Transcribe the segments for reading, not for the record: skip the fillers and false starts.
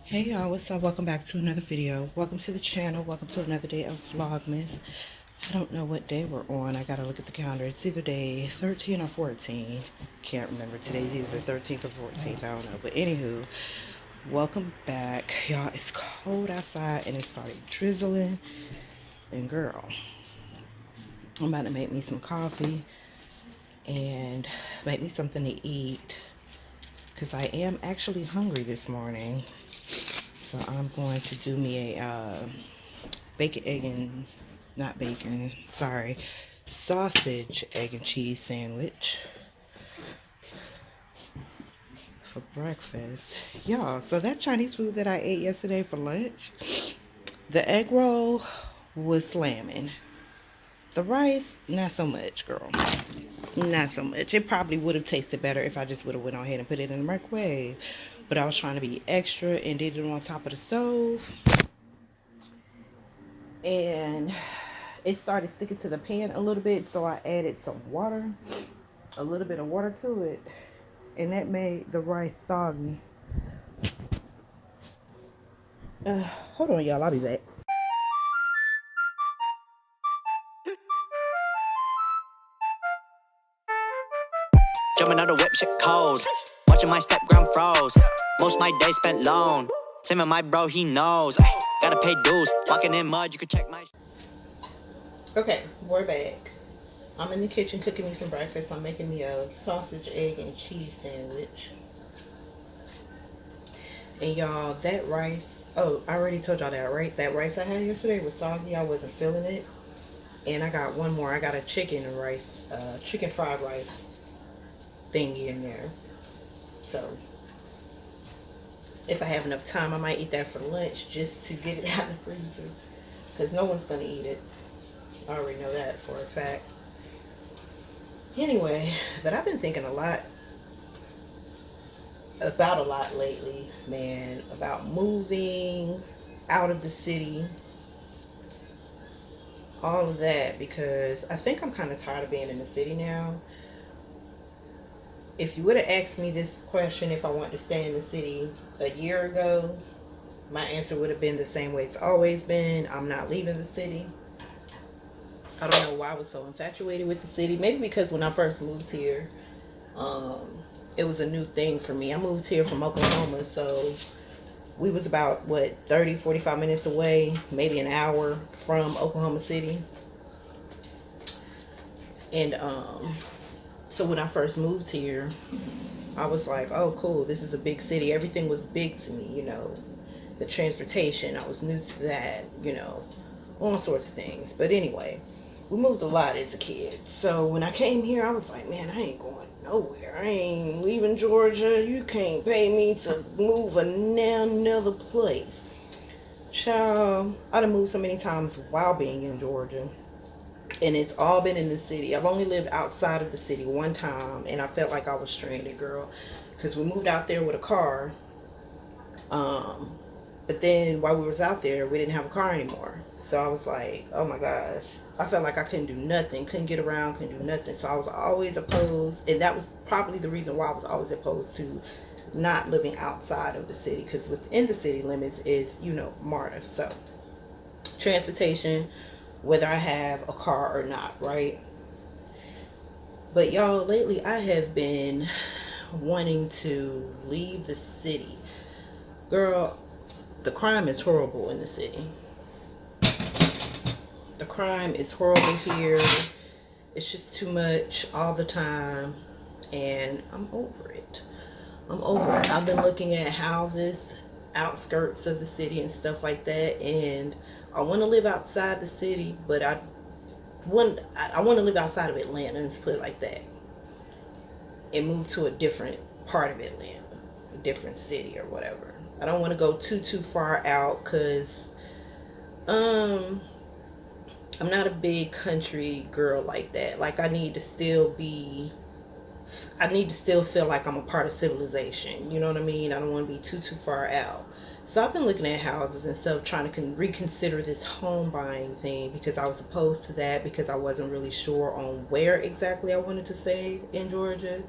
Hey y'all, what's up? Welcome back to another video. Welcome to the channel. Welcome to another day of Vlogmas. I don't know what day we're on. I gotta look at the calendar. It's either day 13 or 14. Can't remember. Today's either the 13th or 14th. I don't know. But anywho, welcome back. Y'all, it's cold outside and it started drizzling. And girl, I'm about to make me some coffee and make me something to eat because I am actually hungry this morning. So I'm going to do me a bacon, egg, and not bacon, sorry, sausage, egg, and cheese sandwich for breakfast. Y'all, so that Chinese food that I ate yesterday for lunch, the egg roll was slamming. The rice, not so much, girl. Not so much. It probably would have tasted better if I just would have went on ahead and put it in the microwave. But I was trying to be extra and did it on top of the stove. And it started sticking to the pan a little bit, so I added some water, a little bit of water to it, and that made the rice soggy. Hold on, y'all. I'll be back. Jumping out the whip, shit cold. Watching my step ground froze. Most my days spent alone. Same with my bro, he knows. Ay, gotta pay dues. Walking in mud, you could check my. Okay, we're back. I'm in the kitchen cooking me some breakfast. I'm making me a sausage, egg, and cheese sandwich. And y'all, that rice, oh, I already told y'all that, right? That rice I had yesterday was soggy. I wasn't feeling it. And I got one more. I got a chicken and rice, chicken fried rice thingy in there. So if I have enough time, I might eat that for lunch just to get it out of the freezer, because no one's going to eat it. I already know that for a fact. Anyway, but I've been thinking about a lot lately, man, about moving out of the city, all of that, because I think I'm kind of tired of being in the city now. If you would have asked me this question if I wanted to stay in the city a year ago, my answer would have been the same way it's always been. I'm not leaving the city. I don't know why I was so infatuated with the city. Maybe because when I first moved here, it was a new thing for me. I moved here from Oklahoma, so we was about, 30, 45 minutes away, maybe an hour from Oklahoma City. And so when I first moved here, I was like, oh, cool, this is a big city. Everything was big to me, the transportation. I was new to that, all sorts of things. But anyway, we moved a lot as a kid. So when I came here, I was like, man, I ain't going nowhere. I ain't leaving Georgia. You can't pay me to move another place. Child, I done moved so many times while being in Georgia. And it's all been in the city. I've only lived outside of the city one time, and I felt like I was stranded, girl. Because we moved out there with a car. But then while we was out there, we didn't have a car anymore. So I was like, oh my gosh. I felt like I couldn't do nothing. Couldn't get around, couldn't do nothing. So I was always opposed. And that was probably the reason why I was always opposed to not living outside of the city. Because within the city limits is, MARTA. So transportation, whether I have a car or not, right? But y'all, lately I have been wanting to leave the city. Girl, the crime is horrible in the city. The crime is horrible here. It's just too much all the time. And I'm over it. I've been looking at houses, outskirts of the city and stuff like that. And I want to live outside the city, but I want to live outside of Atlanta, let's put it like that. And move to a different part of Atlanta, a different city or whatever. I don't want to go too far out, because I'm not a big country girl like that. Like, I need to still feel like I'm a part of civilization. You know what I mean? I don't want to be too far out. So I've been looking at houses and stuff, trying to reconsider this home buying thing, because I was opposed to that, because I wasn't really sure on where exactly I wanted to stay in Georgia.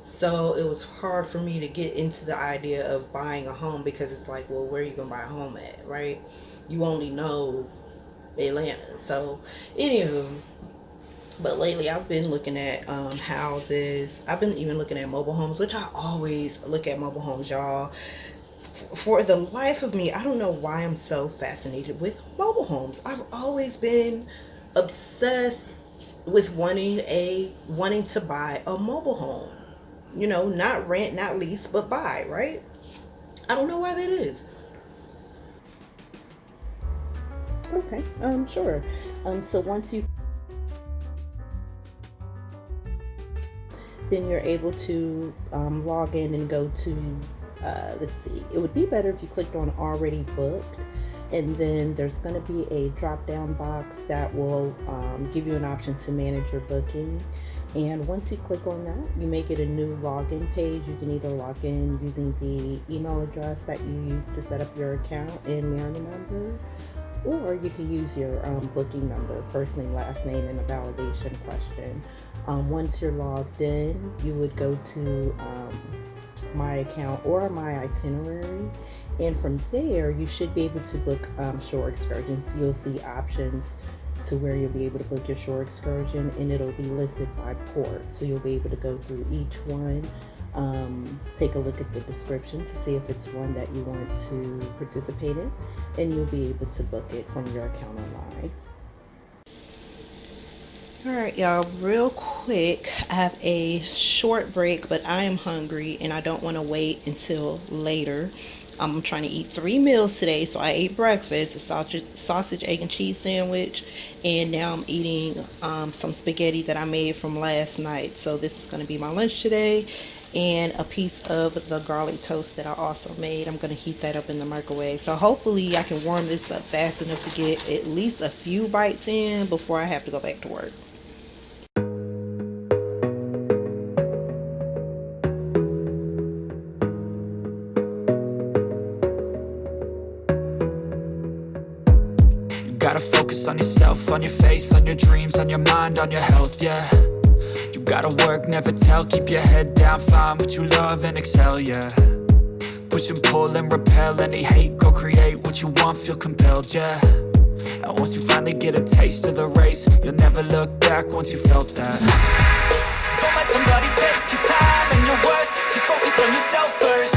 So it was hard for me to get into the idea of buying a home, because it's like, well, where are you gonna buy a home at, right? You only know Atlanta. So anywho, but lately I've been looking at houses. I've been even looking at mobile homes, which I always look at mobile homes, y'all. For the life of me, I don't know why I'm so fascinated with mobile homes. I've always been obsessed with wanting to buy a mobile home. You know, not rent, not lease, but buy, right? I don't know why that is. Okay, sure. So once you, then you're able to log in and go to, let's see, it would be better if you clicked on already booked, and then there's going to be a drop down box that will give you an option to manage your booking. And once you click on that, you make it a new login page. You can either log in using the email address that you use to set up your account and Mariner number, or you can use your booking number, first name, last name, and a validation question. Once you're logged in, you would go to my account or my itinerary, and from there you should be able to book shore excursions. You'll see options to where you'll be able to book your shore excursion, and it'll be listed by port, so you'll be able to go through each one, take a look at the description to see if it's one that you want to participate in, and you'll be able to book it from your account online. All right, y'all, real quick, I have a short break, but I am hungry and I don't want to wait until later. I'm trying to eat 3 meals today. So I ate breakfast, a sausage, egg, and cheese sandwich, and now I'm eating some spaghetti that I made from last night. So this is going to be my lunch today, and a piece of the garlic toast that I also made. I'm going to heat that up in the microwave. So hopefully I can warm this up fast enough to get at least a few bites in before I have to go back to work. Gotta focus on yourself, on your faith, on your dreams, on your mind, on your health, yeah. You gotta work, never tell, keep your head down, find what you love and excel, yeah. Push and pull and repel any hate, go create what you want, feel compelled, yeah. And once you finally get a taste of the race, you'll never look back once you felt that. Don't let somebody take your time and your worth, just focus on yourself first.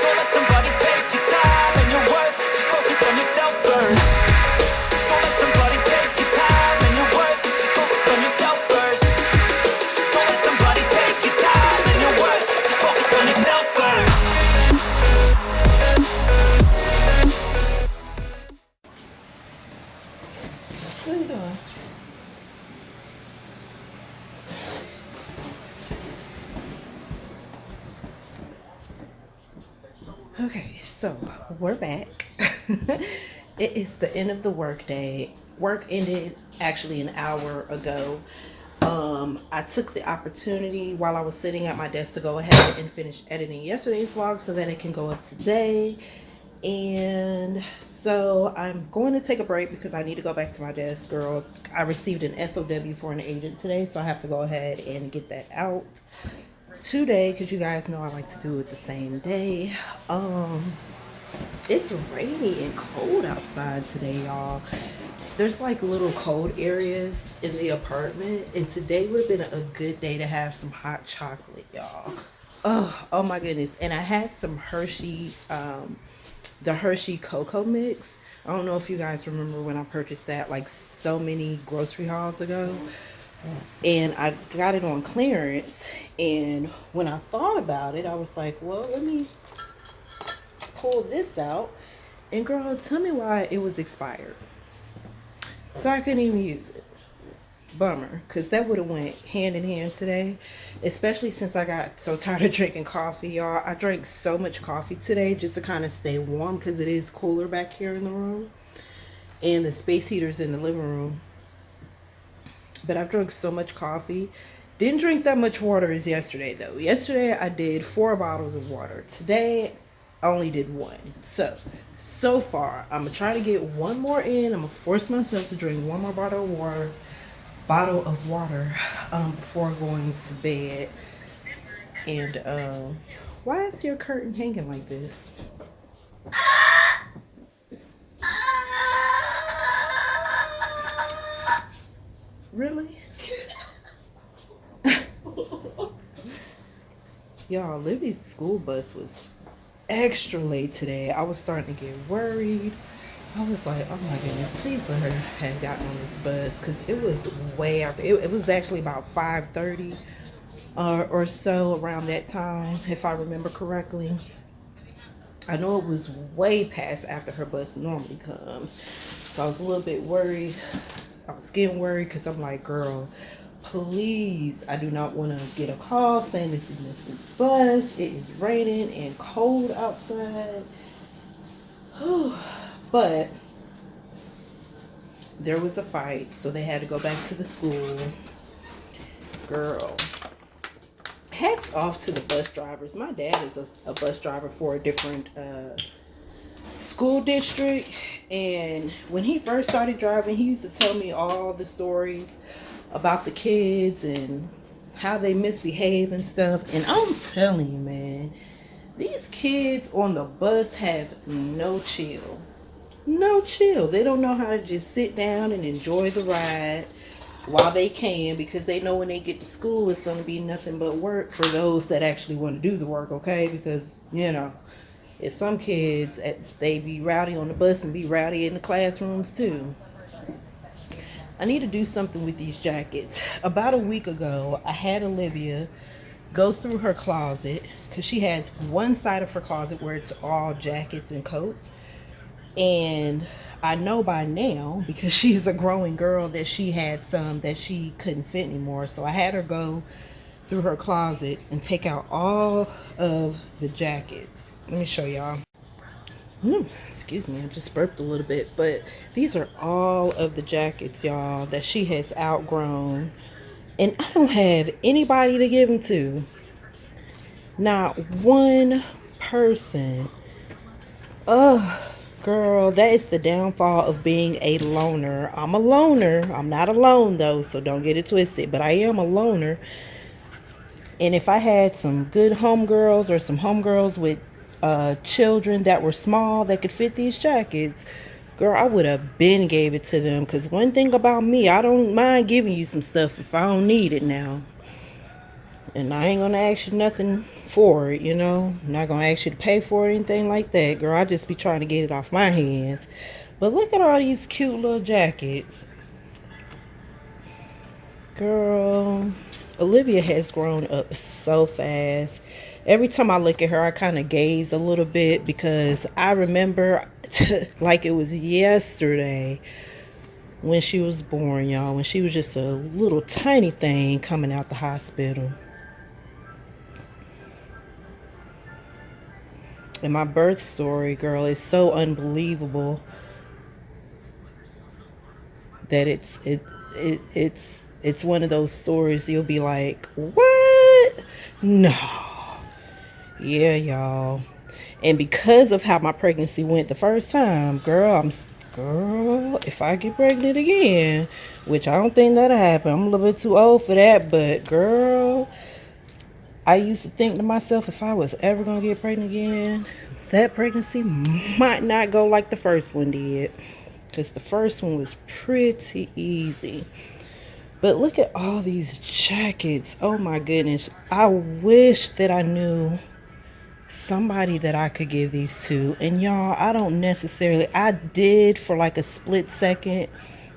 Don't let somebody take your time and your worth, just focus on yourself first. Don't let somebody take your time and your worth, just focus on yourself first. Don't let somebody take your time and your worth, just focus on yourself first. What are you doing? Okay, so we're back. It is the end of the work day. Work ended actually an hour ago. I took the opportunity while I was sitting at my desk to go ahead and finish editing yesterday's vlog so that it can go up today. And so I'm going to take a break because I need to go back to my desk, girl. I received an SOW for an agent today, so I have to go ahead and get that out today, because you guys know I like to do it the same day. It's rainy and cold outside today, y'all. There's like little cold areas in the apartment, and today would have been a good day to have some hot chocolate, y'all. Oh my goodness. And I had some Hershey's, the Hershey cocoa mix. I don't know if you guys remember when I purchased that like so many grocery hauls ago, and I got it on clearance. And when I thought about it, I was like, well, let me pull this out, and girl, tell me why it was expired. So I couldn't even use it. Bummer, because that would have went hand in hand today, especially since I got so tired of drinking coffee, y'all. I drank so much coffee today just to kind of stay warm, because it is cooler back here in the room, and the space heater's in the living room. But I've drunk so much coffee. Didn't drink that much water as yesterday, though. Yesterday I did 4 bottles of water. Today I only did 1. So far I'm gonna try to get 1 more in. I'm gonna force myself to drink 1 more bottle of water before going to bed. And why is your curtain hanging like this? Really? Y'all, Libby's school bus was extra late today. I was starting to get worried. I was like, oh my goodness, please let her have gotten on this bus, because it was way after. It was actually about 5:30 or so, around that time, if I remember correctly. I know it was way past after her bus normally comes. So I was a little bit worried. I was getting worried because I'm like, girl, please, I do not want to get a call saying that you missed this bus. It is raining and cold outside. But there was a fight, so they had to go back to the school. Girl, hats off to the bus drivers. My dad is a bus driver for a different school district, and when he first started driving, he used to tell me all the stories about the kids and how they misbehave and stuff. And I'm telling you, man, these kids on the bus have no chill. No chill. They don't know how to just sit down and enjoy the ride while they can, because they know when they get to school it's going to be nothing but work for those that actually want to do the work, okay? Because, you know, it's some kids, they be rowdy on the bus and be rowdy in the classrooms too. I need to do something with these jackets. About a week ago, I had Olivia go through her closet, because she has one side of her closet where it's all jackets and coats. And I know by now, because she's a growing girl, that she had some that she couldn't fit anymore. So I had her go through her closet and take out all of the jackets. Let me show y'all. Excuse me, I just burped a little bit, but these are all of the jackets, y'all, that she has outgrown, and I don't have anybody to give them to. Not one person. Girl, that is the downfall of being a loner. I'm a loner. I'm not alone though, so don't get it twisted, but I am a loner. And if I had some good homegirls or some homegirls with children that were small that could fit these jackets, girl, I would have been gave it to them. Because one thing about me, I don't mind giving you some stuff if I don't need it now. And I ain't gonna ask you nothing for it, you know. I'm not gonna ask you to pay for it or anything like that, girl. I just be trying to get it off my hands. But look at all these cute little jackets. Girl, Olivia has grown up so fast. Every time I look at her, I kind of gaze a little bit, because I remember like it was yesterday when she was born, y'all. When she was just a little tiny thing coming out the hospital. And my birth story, girl, is so unbelievable that it's one of those stories you'll be like, what? No. Yeah, y'all. And because of how my pregnancy went the first time, girl, if I get pregnant again, which I don't think that'll happen. I'm a little bit too old for that, but girl, I used to think to myself, if I was ever gonna get pregnant again, that pregnancy might not go like the first one did, because the first one was pretty easy. But look at all these jackets. Oh my goodness. I wish that I knew somebody that I could give these to. And y'all, I did for like a split second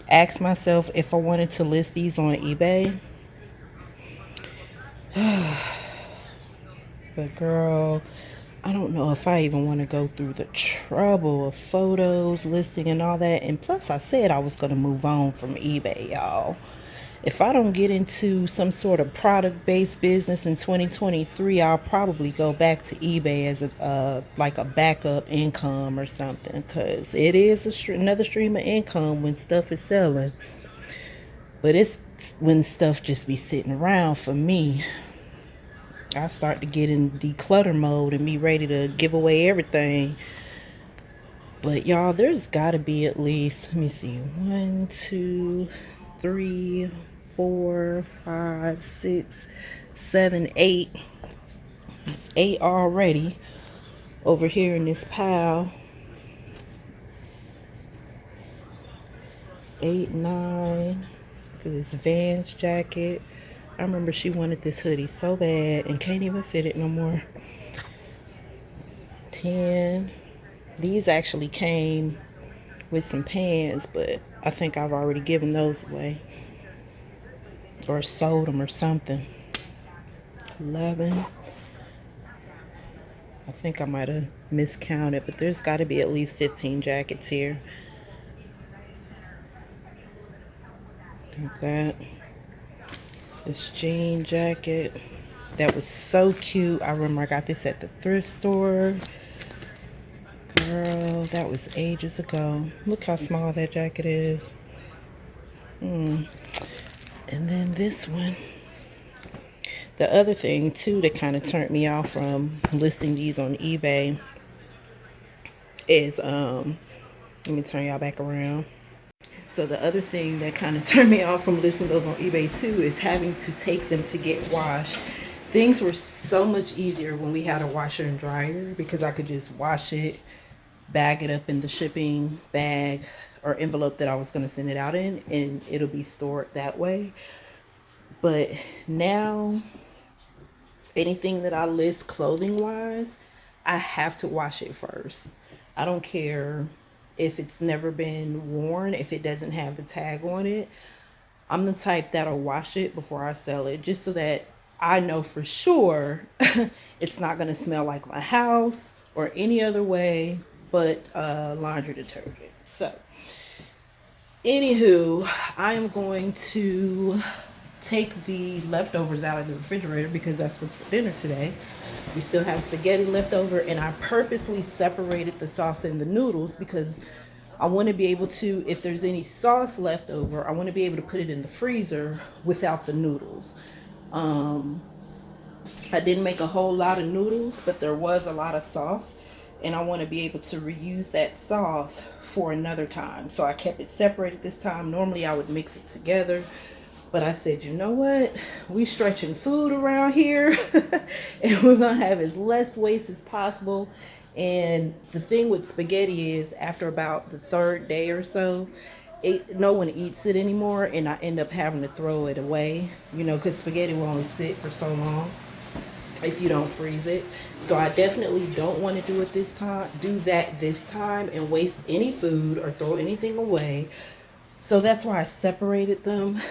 ask myself if I wanted to list these on eBay. But girl, I don't know if I even want to go through the trouble of photos, listing, and all that. And plus, I said I was going to move on from eBay, y'all. If I don't get into some sort of product-based business in 2023, I'll probably go back to eBay as like a backup income or something, because it is another stream of income when stuff is selling. But it's when stuff just be sitting around for me. I start to get in declutter mode and be ready to give away everything. But y'all, there's got to be at least, let me see, 1, 2, 3, 4, 5, 6, 7, 8 It's 8 already over here in this pile. 8, 9. Look at this Vans jacket. I remember she wanted this hoodie so bad and can't even fit it no more. 10. These actually came with some pants, but I think I've already given those away or sold them or something. 11. I think I might have miscounted, but there's got to be at least 15 jackets here. Like that. This jean jacket that was so cute. I remember I got this at the thrift store. Girl, that was ages ago. Look how small that jacket is. And then this one. The other thing too that kind of turned me off from listing these on eBay is let me turn y'all back around. So the other thing that kind of turned me off from listing those on eBay too is having to take them to get washed. Things were so much easier when we had a washer and dryer because I could just wash it, bag it up in the shipping bag or envelope that I was going to send it out in, and it'll be stored that way. But now anything that I list clothing wise, I have to wash it first. I don't care if it's never been worn, if it doesn't have the tag on it. I'm the type that'll wash it before I sell it, just so that I know for sure it's not going to smell like my house or any other way but laundry detergent. So anywho, I am going to take the leftovers out of the refrigerator because that's what's for dinner today. We still have spaghetti left over, and I purposely separated the sauce and the noodles because I want to be able to, if there's any sauce left over, I want to be able to put it in the freezer without the noodles. I didn't make a whole lot of noodles, but there was a lot of sauce, and I want to be able to reuse that sauce for another time. So I kept it separated this time. Normally I would mix it together, but I said, you know what? We stretching food around here and we're going to have as less waste as possible. And the thing with spaghetti is after about the third day or so, no one eats it anymore, and I end up having to throw it away, you know, because spaghetti will only sit for so long if you don't freeze it. So I definitely don't want to do that this time and waste any food or throw anything away. So that's why I separated them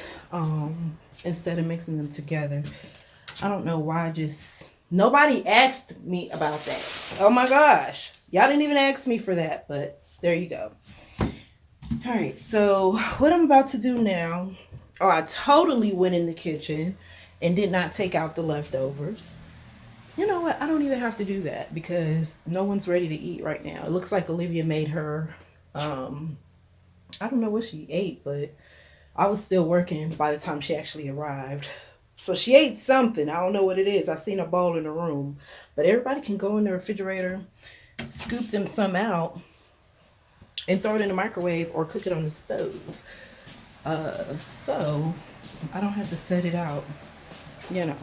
instead of mixing them together. I don't know why, nobody asked me about that. Oh my gosh. Y'all didn't even ask me for that, but there you go. All right, so what I'm about to do now, I totally went in the kitchen and did not take out the leftovers. You know what? I don't even have to do that because no one's ready to eat right now. It looks like Olivia made her, I don't know what she ate, but I was still working by the time she actually arrived. So she ate something. I don't know what it is. I seen a bowl in the room. But everybody can go in the refrigerator, scoop them some out, and throw it in the microwave or cook it on the stove. So I don't have to set it out. You know,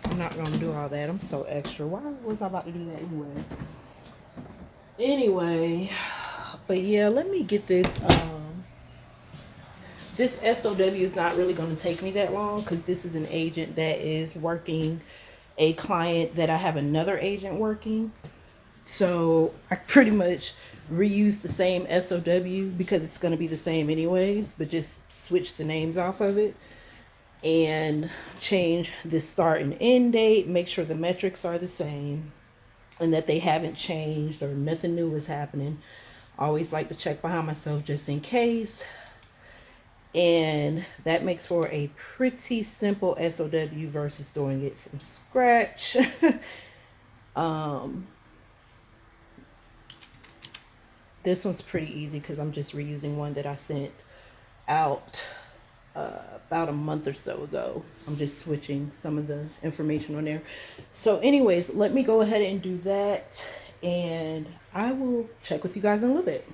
I'm not going to do all that. I'm so extra. Why was I about to do that anyway? Anyway, but yeah, let me get this. This SOW is not really going to take me that long because this is an agent that is working a client that I have another agent working. So I pretty much reuse the same SOW because it's going to be the same anyways, but just switch the names off of it and change the start and end date, make sure the metrics are the same and that they haven't changed or nothing new is happening. I always like to check behind myself just in case. And that makes for a pretty simple SOW versus doing it from scratch. This one's pretty easy because I'm just reusing one that I sent out about a month or so ago. I'm just switching some of the information on there. So anyways, let me go ahead and do that, and I will check with you guys in a little bit.